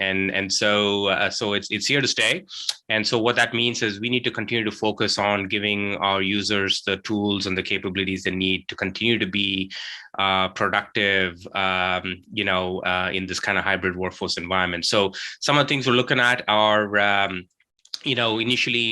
So it's here to stay. And so what that means is we need to continue to focus on giving our users the tools and the capabilities they need to continue to be productive, in this kind of hybrid workforce environment. So some of the things we're looking at are initially,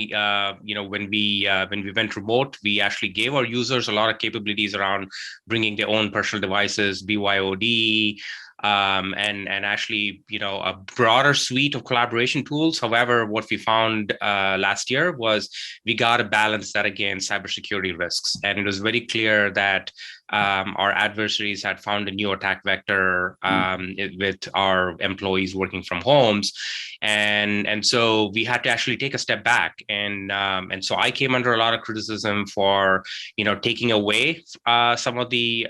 when we went remote, we actually gave our users a lot of capabilities around bringing their own personal devices, BYOD, and actually, a broader suite of collaboration tools. However, what we found last year was we got to balance that against cybersecurity risks. And it was very clear that our adversaries had found a new attack vector with our employees working from homes. And so we had to actually take a step back. And so I came under a lot of criticism for, taking away some of the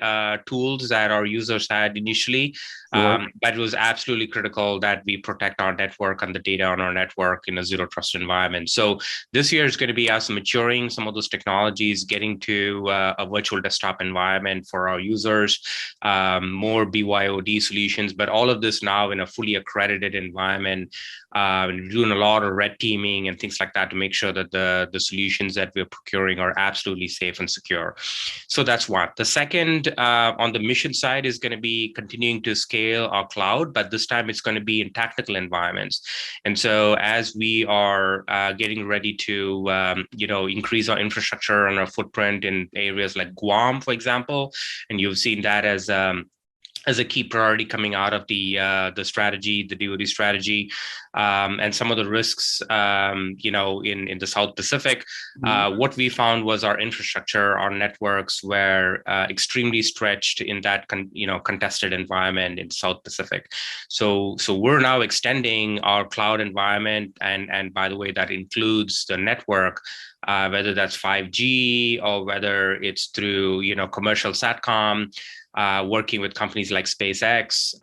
tools that our users had initially. But it was absolutely critical that we protect our network and the data on our network in a zero trust environment. So this year is going to be us maturing some of those technologies, getting to a virtual desktop environment for our users, more BYOD solutions, but all of this now in a fully accredited environment, doing a lot of red teaming and things like that to make sure that the solutions that we're procuring are absolutely safe and secure. So that's one. The second, on the mission side, is going to be continuing to scale our cloud, but this time it's going to be in tactical environments. And so as we are getting ready to, increase our infrastructure and our footprint in areas like Guam, for example, and you've seen that as a key priority coming out of the strategy, the DoD strategy, and some of the risks, in the South Pacific. What we found was our infrastructure, our networks were extremely stretched in that contested environment in South Pacific. So we're now extending our cloud environment, and by the way, that includes the network. Whether that's 5G or whether it's through commercial SATCOM. Working with companies like SpaceX,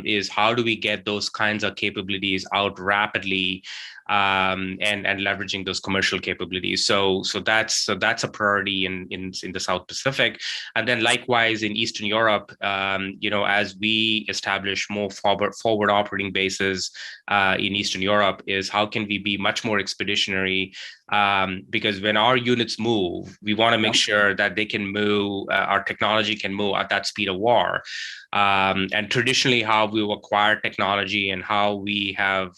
is how do we get those kinds of capabilities out rapidly, and leveraging those commercial capabilities. So that's a priority in the South Pacific, and then likewise in Eastern Europe. As we establish more forward operating bases in Eastern Europe, is how can we be much more expeditionary. Because when our units move, we want to make sure that they can move, our technology can move at that speed of war. And traditionally, how we acquire technology and how we have,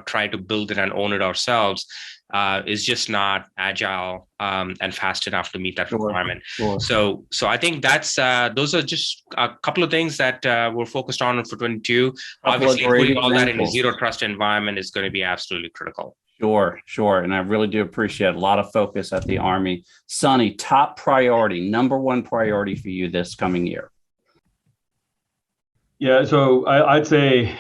tried to build it and own it ourselves is just not agile and fast enough to meet that requirement. Sure. So I think that's those are just a couple of things that we're focused on for 22. Obviously, putting all that in a zero trust environment is going to be absolutely critical. Sure. And I really do appreciate a lot of focus at the Army. Sonny, top priority, number one priority for you this coming year. Yeah, so I'd say,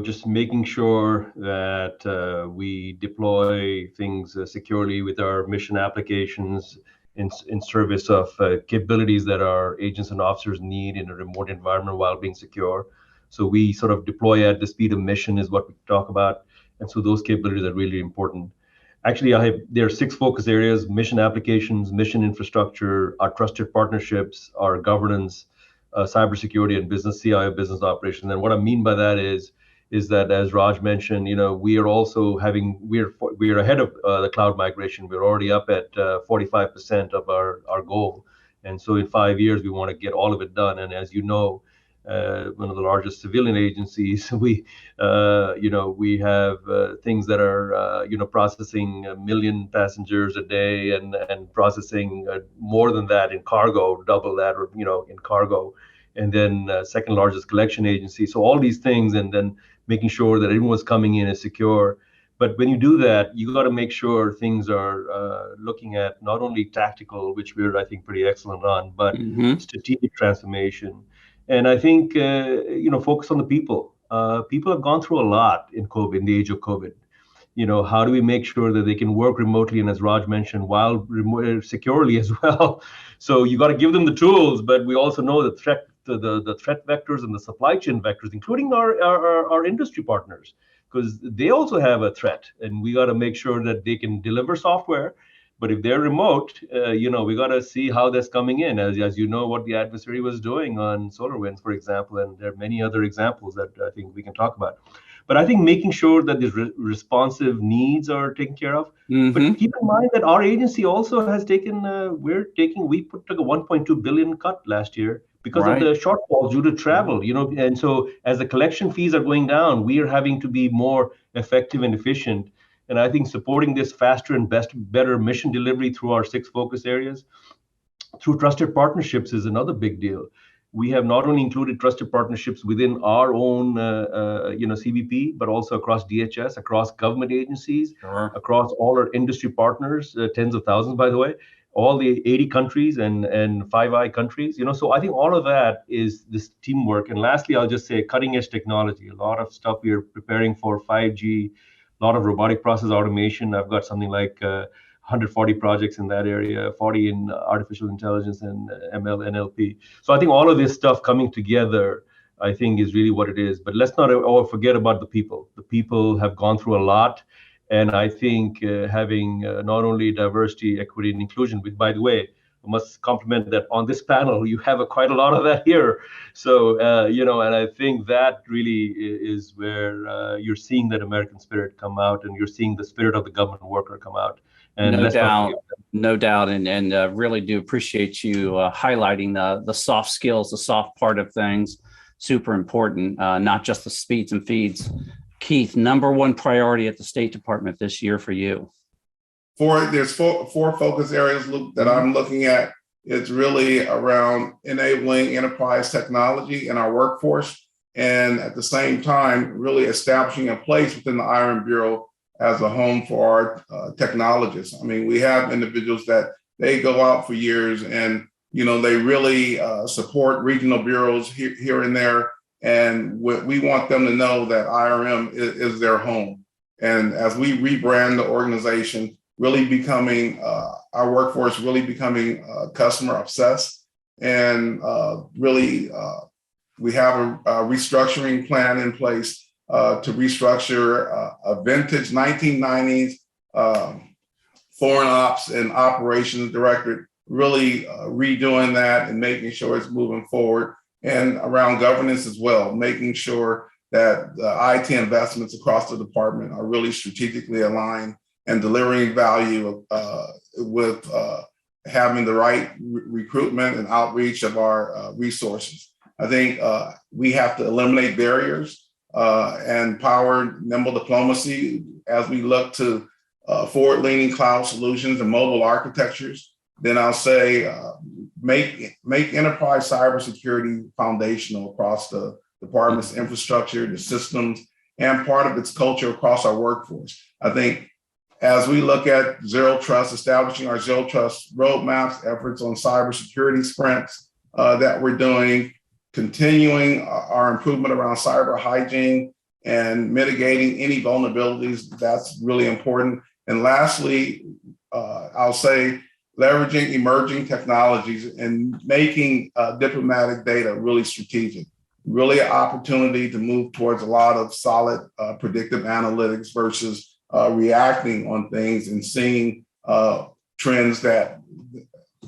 just making sure that we deploy things securely with our mission applications in service of capabilities that our agents and officers need in a remote environment while being secure. So we sort of deploy at the speed of mission is what we talk about. And so those capabilities are really important. Actually, there are 6 focus areas: mission applications, mission infrastructure, our trusted partnerships, our governance, cybersecurity, and business CIO, business operations. And what I mean by that is that, as Raj mentioned, we are also we're ahead of the cloud migration. We're already up at 45% of our goal. And so in 5 years, we want to get all of it done. And as you know, one of the largest civilian agencies, we have things that are processing 1 million passengers a day and processing more than that in cargo, double that, or in cargo, and then second largest collection agency. So all these things, and then making sure that everyone's coming in is secure. But when you do that, you got to make sure things are looking at not only tactical, which we're, I think, pretty excellent on, but strategic transformation. And I think, focus on the people. people have gone through a lot in COVID, in the age of COVID. How do we make sure that they can work remotely, and as Raj mentioned, while securely as well? So you got to give them the tools, but we also know the threat vectors and the supply chain vectors, including our industry partners, because they also have a threat, and we got to make sure that they can deliver software. But if they're remote, we got to see how that's coming in, as you know, what the adversary was doing on SolarWinds, for example, and there are many other examples that I think we can talk about. But I think making sure that these responsive needs are taken care of. Mm-hmm. But keep in mind that our agency also has taken, we took a 1.2 billion cut last year because of the shortfalls due to travel, and so as the collection fees are going down, we are having to be more effective and efficient. And I think supporting this faster and better mission delivery through our 6 focus areas, through trusted partnerships, is another big deal. We have not only included trusted partnerships within our own, CBP, but also across DHS, across government agencies, across all our industry partners, tens of thousands, by the way, all the 80 countries and 5 I countries. So I think all of that is this teamwork. And lastly, I'll just say cutting edge technology. A lot of stuff we are preparing for 5G, a lot of robotic process automation. I've got something like 140 projects in that area, 40 in artificial intelligence and ML, NLP. So I think all of this stuff coming together, I think, is really what it is. But let's not forget about the people. The people have gone through a lot. And I think having not only diversity, equity, and inclusion, which, by the way, I must compliment that on this panel, you have quite a lot of that here. So, and I think that really is where you're seeing that American spirit come out, and you're seeing the spirit of the government worker come out. And no doubt. And really do appreciate you highlighting the soft skills, the soft part of things. Super important, not just the speeds and feeds. Keith, number one priority at the State Department this year for you? There's four focus areas, Luke, that I'm looking at. It's really around enabling enterprise technology in our workforce, and at the same time, really establishing a place within the IRM Bureau as a home for our technologists. I mean, we have individuals that they go out for years, and they really support regional bureaus here and there. And we want them to know that IRM is their home. And as we rebrand the organization, really becoming our workforce, really becoming customer obsessed, and really we have a restructuring plan in place to restructure a vintage 1990s foreign ops and operations directorate, really redoing that and making sure it's moving forward. And around governance as well, making sure that the IT investments across the department are really strategically aligned and delivering value with having the right recruitment and outreach of our resources. I think we have to eliminate barriers and power nimble diplomacy as we look to forward-leaning cloud solutions and mobile architectures. Then I'll say make enterprise cybersecurity foundational across the department's infrastructure, the systems, and part of its culture across our workforce. I think as we look at Zero Trust, establishing our Zero Trust roadmaps, efforts on cybersecurity sprints that we're doing, continuing our improvement around cyber hygiene and mitigating any vulnerabilities, that's really important. And lastly, I'll say leveraging emerging technologies and making diplomatic data really strategic, really an opportunity to move towards a lot of solid predictive analytics versus reacting on things and seeing trends that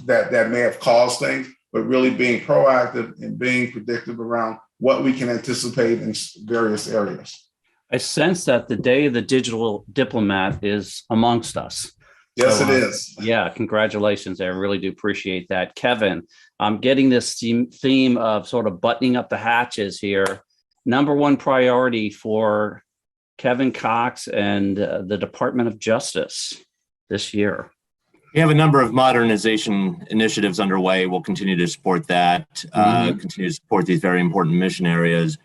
may have caused things, but really being proactive and being predictive around what we can anticipate in various areas. I sense that the day of the digital diplomat is amongst us. Yes, it is. Yeah, congratulations. I really do appreciate that. Kevin, I'm getting this theme of sort of buttoning up the hatches here. Number one priority for Kevin Cox and the Department of Justice this year. We have a number of modernization initiatives underway. We'll continue to support that, continue to support these very important mission areas.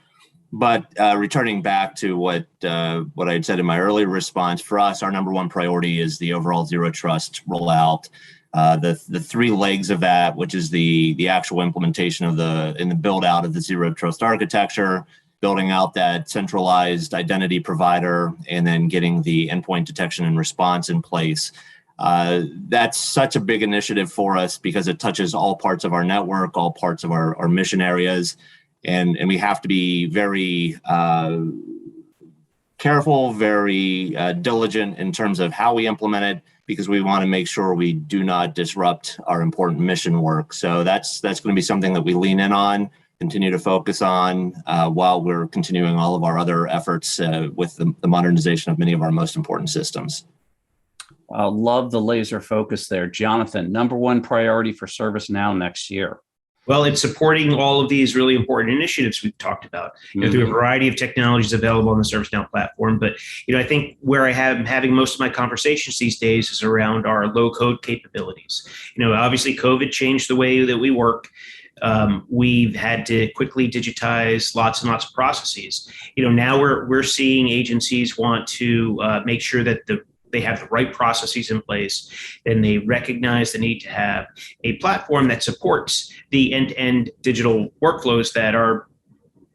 But returning back to what I had said in my earlier response, for us, our number one priority is the overall Zero Trust rollout. The 3 legs of that, which is the actual implementation of in the build out of the Zero Trust architecture, building out that centralized identity provider, and then getting the endpoint detection and response in place. That's such a big initiative for us because it touches all parts of our network, all parts of our mission areas. And we have to be very careful, very diligent in terms of how we implement it, because we want to make sure we do not disrupt our important mission work. So that's going to be something that we lean in on, continue to focus on while we're continuing all of our other efforts with the modernization of many of our most important systems. I love the laser focus there. Jonathan, number one priority for ServiceNow next year. Well, it's supporting all of these really important initiatives we've talked about, through a variety of technologies available on the ServiceNow platform. But, I think where I'm having most of my conversations these days is around our low-code capabilities. Obviously, COVID changed the way that we work. We've had to quickly digitize lots and lots of processes. Now we're seeing agencies want to make sure that they have the right processes in place, and they recognize the need to have a platform that supports the end-to-end digital workflows that are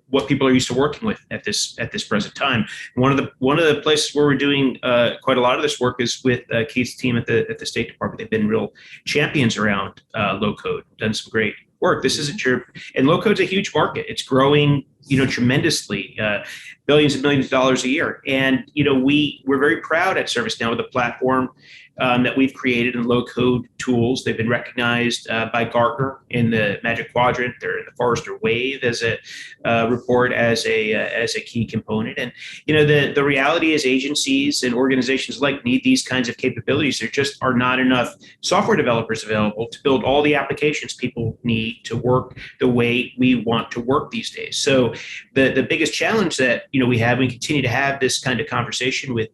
what people are used to working with at this present time. One of the places where we're doing quite a lot of this work is with Keith's team at the State Department. They've been real champions around low code, done some great work. This isn't true, and low code's a huge market. It's growing, tremendously, billions and millions of dollars a year. And we're very proud at ServiceNow of the platform that we've created in low-code tools. They've been recognized by Gartner in the Magic Quadrant. They're in the Forrester Wave as a report as a key component. And the reality is agencies and organizations need these kinds of capabilities. There just are not enough software developers available to build all the applications people need to work the way we want to work these days. So the biggest challenge that we continue to have this kind of conversation with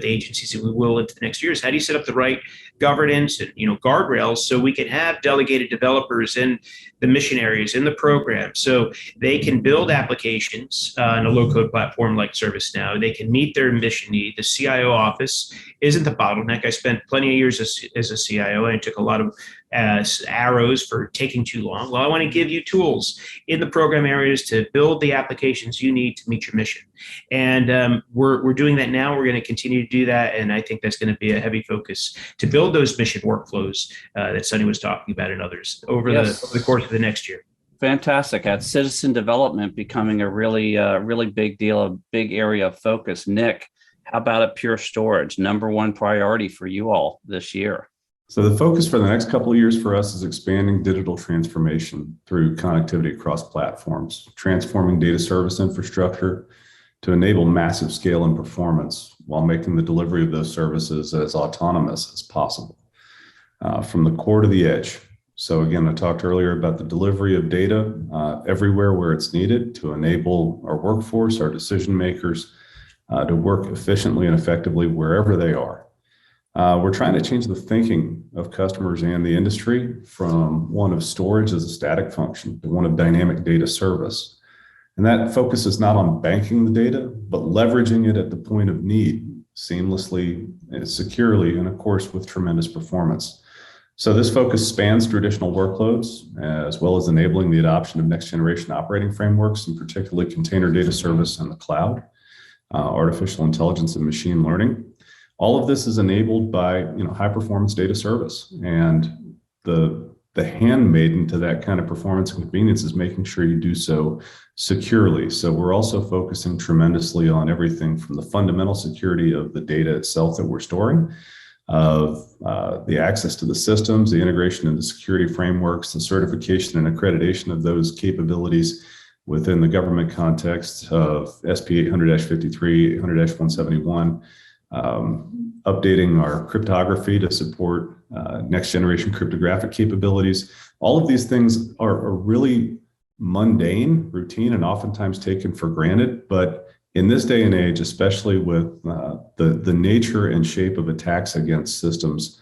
agencies, and we will into the next year, is how do you set up the right governance and guardrails so we can have delegated developers in the mission areas in the program, so they can build applications on a low-code platform like ServiceNow. They can meet their mission need. The CIO office isn't the bottleneck. I spent plenty of years as a CIO, and I took a lot of arrows for taking too long. Well, I want to give you tools in the program areas to build the applications you need to meet your mission. And we're doing that now. We're going to continue to do that. And I think that's going to be a heavy focus to build those mission workflows that Sunny was talking about and others over the course of the next year. Fantastic. At citizen development becoming a really big deal, a big area of focus. Nick, how about at Pure Storage? Number one priority for you all this year? So the focus for the next couple of years for us is expanding digital transformation through connectivity across platforms, transforming data service infrastructure to enable massive scale and performance while making the delivery of those services as autonomous as possible, from the core to the edge. So again, I talked earlier about the delivery of data everywhere where it's needed to enable our workforce, our decision makers, to work efficiently and effectively wherever they are. We're trying to change the thinking of customers and the industry from one of storage as a static function to one of dynamic data service. And that focus is not on banking the data, but leveraging it at the point of need seamlessly and securely, and of course, with tremendous performance. So this focus spans traditional workloads, as well as enabling the adoption of next generation operating frameworks, and particularly container data service in the cloud, artificial intelligence and machine learning. All of this is enabled by high performance data service, and the handmaiden to that kind of performance and convenience is making sure you do so securely. So we're also focusing tremendously on everything from the fundamental security of the data itself that we're storing, of the access to the systems, the integration into security frameworks, the certification and accreditation of those capabilities within the government context of SP 800-53, 800-171, updating our cryptography to support next generation cryptographic capabilities. All of these things are really mundane, routine, and oftentimes taken for granted. But in this day and age, especially with the nature and shape of attacks against systems,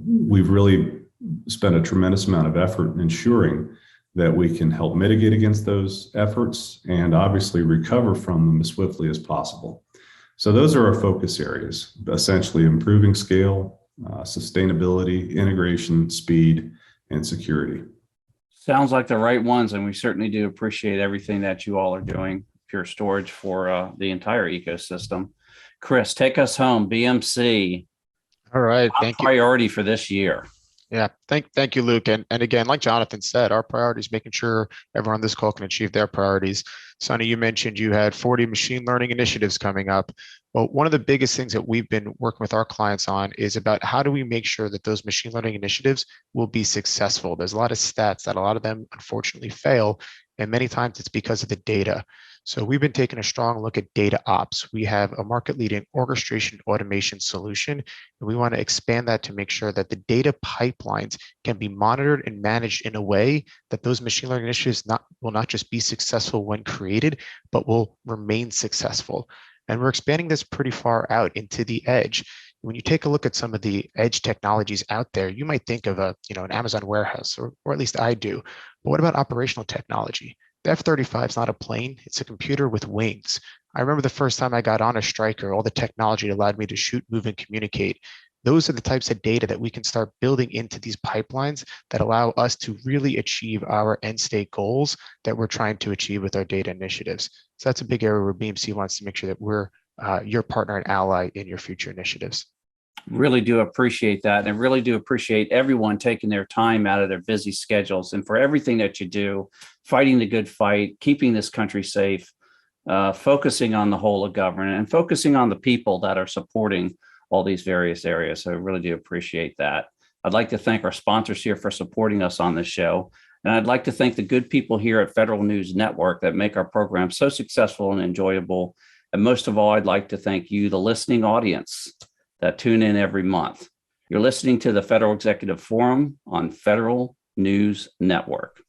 we've really spent a tremendous amount of effort in ensuring that we can help mitigate against those efforts and obviously recover from them as swiftly as possible. So those are our focus areas, essentially improving scale, sustainability, integration, speed, and security. Sounds like the right ones, and we certainly do appreciate everything that you all are doing, Pure Storage, for the entire ecosystem. Chris, take us home. BMC, All right, top thank you. priority for this year. Yeah, thank you, Luke. And again, like Jonathan said, our priority is making sure everyone on this call can achieve their priorities. Sonny, you mentioned you had 40 machine learning initiatives coming up. Well, one of the biggest things that we've been working with our clients on is about how do we make sure that those machine learning initiatives will be successful. There's a lot of stats that a lot of them unfortunately fail, and many times it's because of the data. So we've been taking a strong look at data ops. We have a market-leading orchestration automation solution, and we want to expand that to make sure that the data pipelines can be monitored and managed in a way that those machine learning initiatives will not just be successful when created, but will remain successful. And we're expanding this pretty far out into the edge. When you take a look at some of the edge technologies out there, you might think of an Amazon warehouse, or at least I do. But what about operational technology? The F-35 is not a plane, it's a computer with wings. I remember the first time I got on a Stryker, all the technology allowed me to shoot, move, and communicate. Those are the types of data that we can start building into these pipelines that allow us to really achieve our end state goals that we're trying to achieve with our data initiatives. So that's a big area where BMC wants to make sure that we're your partner and ally in your future initiatives. Really do appreciate that. And I really do appreciate everyone taking their time out of their busy schedules and for everything that you do, fighting the good fight, keeping this country safe, focusing on the whole of government and focusing on the people that are supporting all these various areas. So I really do appreciate that. I'd like to thank our sponsors here for supporting us on this show. And I'd like to thank the good people here at Federal News Network that make our program so successful and enjoyable. And most of all, I'd like to thank you, the listening audience that tune in every month. You're listening to the Federal Executive Forum on Federal News Network.